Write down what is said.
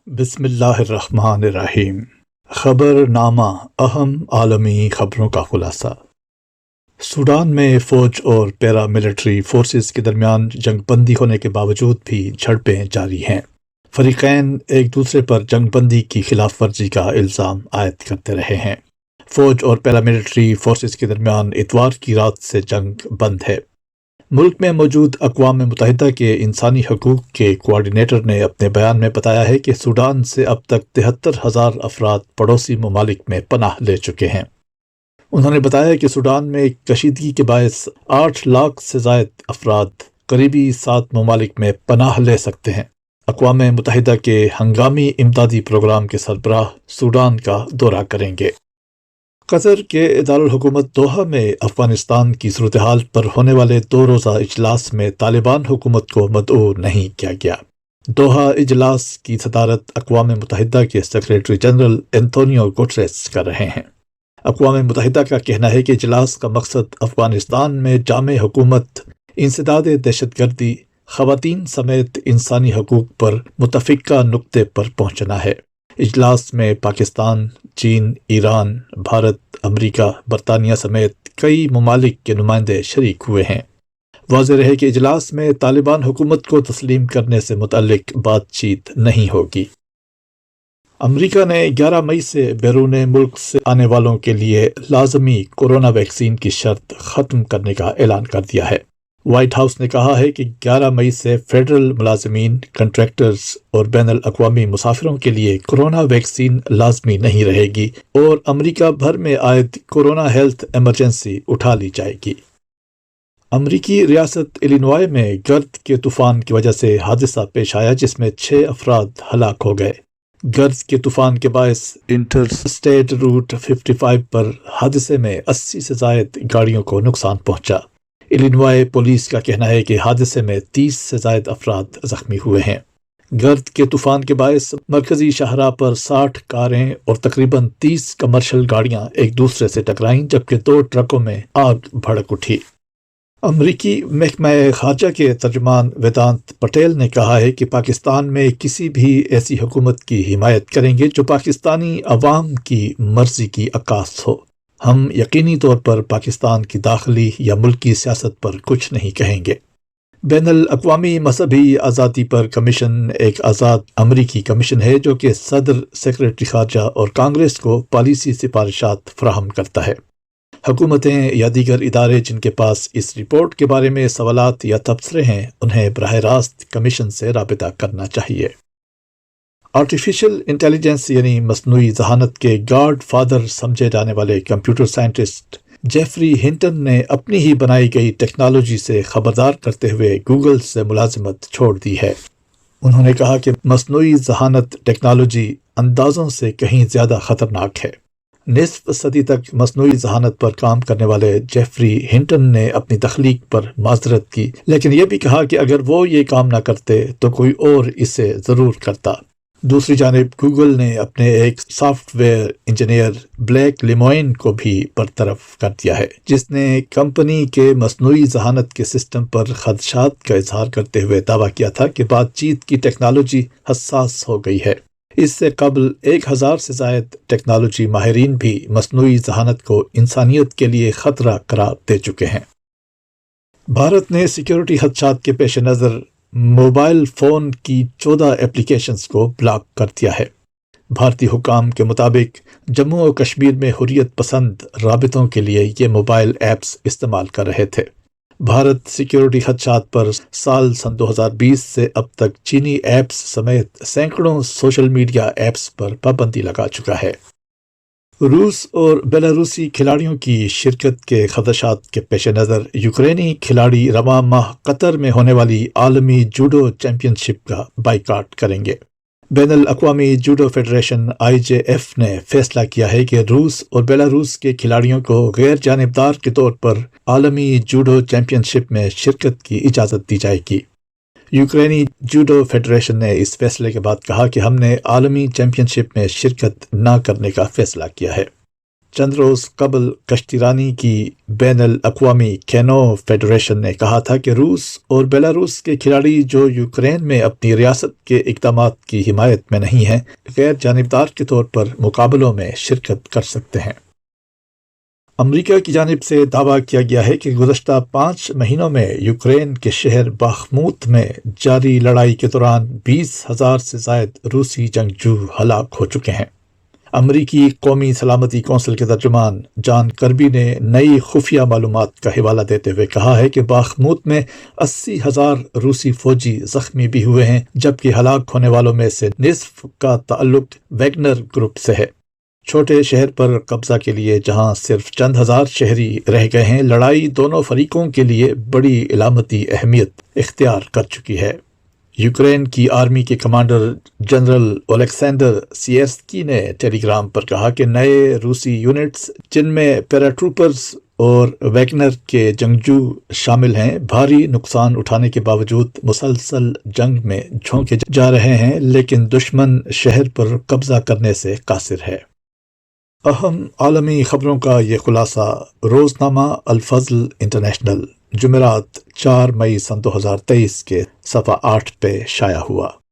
بسم اللہ الرحمن الرحیم۔ خبر نامہ، اہم عالمی خبروں کا خلاصہ۔ سوڈان میں فوج اور پیرا ملٹری فورسز کے درمیان جنگ بندی ہونے کے باوجود بھی جھڑپیں جاری ہیں۔ فریقین ایک دوسرے پر جنگ بندی کی خلاف ورزی کا الزام عائد کرتے رہے ہیں۔ فوج اور پیرا ملٹری فورسز کے درمیان اتوار کی رات سے جنگ بند ہے۔ ملک میں موجود اقوام متحدہ کے انسانی حقوق کے کوارڈینیٹر نے اپنے بیان میں بتایا ہے کہ سوڈان سے اب تک 73,000 افراد پڑوسی ممالک میں پناہ لے چکے ہیں۔ انہوں نے بتایا کہ سوڈان میں کشیدگی کے باعث 8 لاکھ سے زائد افراد قریبی 7 ممالک میں پناہ لے سکتے ہیں۔ اقوام متحدہ کے ہنگامی امدادی پروگرام کے سربراہ سوڈان کا دورہ کریں گے۔ قطر کے دارالحکومت دوحہ میں افغانستان کی صورتحال پر ہونے والے 2 روزہ اجلاس میں طالبان حکومت کو مدعو نہیں کیا گیا۔ دوحہ اجلاس کی صدارت اقوام متحدہ کے سیکریٹری جنرل انتونیو گوٹریس کر رہے ہیں۔ اقوام متحدہ کا کہنا ہے کہ اجلاس کا مقصد افغانستان میں جامع حکومت، انسداد دہشت گردی، خواتین سمیت انسانی حقوق پر متفقہ نقطے پر پہنچنا ہے۔ اجلاس میں پاکستان، چین، ایران، بھارت، امریکہ، برطانیہ سمیت کئی ممالک کے نمائندے شریک ہوئے ہیں۔ واضح رہے کہ اجلاس میں طالبان حکومت کو تسلیم کرنے سے متعلق بات چیت نہیں ہوگی۔ امریکہ نے 11 مئی سے بیرون ملک سے آنے والوں کے لیے لازمی کورونا ویکسین کی شرط ختم کرنے کا اعلان کر دیا ہے۔ وائٹ ہاؤس نے کہا ہے کہ 11 مئی سے فیڈرل ملازمین، کنٹریکٹرز اور بین الاقوامی مسافروں کے لیے کورونا ویکسین لازمی نہیں رہے گی اور امریکہ بھر میں عائد کورونا ہیلتھ ایمرجنسی اٹھا لی جائے گی۔ امریکی ریاست الینوائے میں گرد کے طوفان کی وجہ سے حادثہ پیش آیا جس میں 6 افراد ہلاک ہو گئے۔ گرد کے طوفان کے باعث انٹر اسٹیٹ روٹ 55 پر حادثے میں 80 سے زائد گاڑیوں کو نقصان پہنچا۔ الینوائے پولیس کا کہنا ہے کہ حادثے میں 30 سے زائد افراد زخمی ہوئے ہیں۔ گرد کے طوفان کے باعث مرکزی شاہراہ پر 60 کاریں اور تقریباً 30 کمرشل گاڑیاں ایک دوسرے سے ٹکرائیں جبکہ 2 ٹرکوں میں آگ بھڑک اٹھی۔ امریکی محکمہ خارجہ کے ترجمان ویدانت پٹیل نے کہا ہے کہ پاکستان میں کسی بھی ایسی حکومت کی حمایت کریں گے جو پاکستانی عوام کی مرضی کی عکاس ہو۔ ہم یقینی طور پر پاکستان کی داخلی یا ملکی سیاست پر کچھ نہیں کہیں گے۔ بین الاقوامی مذہبی آزادی پر کمیشن ایک آزاد امریکی کمیشن ہے جو کہ صدر، سیکریٹری خارجہ اور کانگریس کو پالیسی سفارشات فراہم کرتا ہے۔ حکومتیں یا دیگر ادارے جن کے پاس اس رپورٹ کے بارے میں سوالات یا تبصرے ہیں انہیں براہ راست کمیشن سے رابطہ کرنا چاہیے۔ آرٹیفیشل انٹیلیجنس یعنی مصنوعی ذہانت کے گاڈ فادر سمجھے جانے والے کمپیوٹر سائنٹسٹ جیفری ہنٹن نے اپنی ہی بنائی گئی ٹیکنالوجی سے خبردار کرتے ہوئے گوگل سے ملازمت چھوڑ دی ہے۔ انہوں نے کہا کہ مصنوعی ذہانت ٹیکنالوجی اندازوں سے کہیں زیادہ خطرناک ہے۔ نصف صدی تک مصنوعی ذہانت پر کام کرنے والے جیفری ہنٹن نے اپنی تخلیق پر معذرت کی لیکن یہ بھی کہا کہ اگر وہ یہ کام نہ کرتے تو کوئی اور اسے ضرور کرتا۔ دوسری جانب گوگل نے اپنے ایک سافٹ ویئر انجینئر بلیک لیموئن کو بھی برطرف کر دیا ہے جس نے کمپنی کے مصنوعی ذہانت کے سسٹم پر خدشات کا اظہار کرتے ہوئے دعویٰ کیا تھا کہ بات چیت کی ٹیکنالوجی حساس ہو گئی ہے۔ اس سے قبل 1000 سے زائد ٹیکنالوجی ماہرین بھی مصنوعی ذہانت کو انسانیت کے لیے خطرہ قرار دے چکے ہیں۔ بھارت نے سیکیورٹی خدشات کے پیش نظر موبائل فون کی 14 اپلیکیشنز کو بلاک کر دیا ہے۔ بھارتی حکام کے مطابق جموں و کشمیر میں حریت پسند رابطوں کے لیے یہ موبائل ایپس استعمال کر رہے تھے۔ بھارت سیکیورٹی خدشات پر سن 2020 سے اب تک چینی ایپس سمیت سینکڑوں سوشل میڈیا ایپس پر پابندی لگا چکا ہے۔ روس اور بیلاروسی کھلاڑیوں کی شرکت کے خدشات کے پیش نظر یوکرینی کھلاڑی رواں ماہ قطر میں ہونے والی عالمی جوڈو چیمپئن شپ کا بائیکاٹ کریں گے۔ بین الاقوامی جوڈو فیڈریشن IJF نے فیصلہ کیا ہے کہ روس اور بیلاروس کے کھلاڑیوں کو غیر جانبدار کے طور پر عالمی جوڈو چیمپئن شپ میں شرکت کی اجازت دی جائے گی۔ یوکرینی جوڈو فیڈریشن نے اس فیصلے کے بعد کہا کہ ہم نے عالمی چیمپئن شپ میں شرکت نہ کرنے کا فیصلہ کیا ہے۔ چند روز قبل کشتی رانی کی بین الاقوامی کینو فیڈریشن نے کہا تھا کہ روس اور بیلاروس کے کھلاڑی جو یوکرین میں اپنی ریاست کے اقدامات کی حمایت میں نہیں ہیں، غیر جانبدار کے طور پر مقابلوں میں شرکت کر سکتے ہیں۔ امریکہ کی جانب سے دعویٰ کیا گیا ہے کہ گزشتہ 5 مہینوں میں یوکرین کے شہر باخموت میں جاری لڑائی کے دوران 20,000 سے زائد روسی جنگجو ہلاک ہو چکے ہیں۔ امریکی قومی سلامتی کونسل کے ترجمان جان کربی نے نئی خفیہ معلومات کا حوالہ دیتے ہوئے کہا ہے کہ باخموت میں 80,000 روسی فوجی زخمی بھی ہوئے ہیں، جبکہ ہلاک ہونے والوں میں سے نصف کا تعلق ویگنر گروپ سے ہے۔ چھوٹے شہر پر قبضہ کے لیے جہاں صرف چند ہزار شہری رہ گئے ہیں، لڑائی دونوں فریقوں کے لیے بڑی علامتی اہمیت اختیار کر چکی ہے۔ یوکرین کی آرمی کے کمانڈر جنرل اولیکسینڈر سیئرسکی نے ٹیلی گرام پر کہا کہ نئے روسی یونٹس، جن میں پیراٹروپرز اور ویگنر کے جنگجو شامل ہیں، بھاری نقصان اٹھانے کے باوجود مسلسل جنگ میں جھونکے جا رہے ہیں، لیکن دشمن شہر پر قبضہ کرنے سے قاصر ہے۔ اہم عالمی خبروں کا یہ خلاصہ روزنامہ الفضل انٹرنیشنل جمعرات 4 مئی سن 2023 کے صفحہ 8 پہ شائع ہوا۔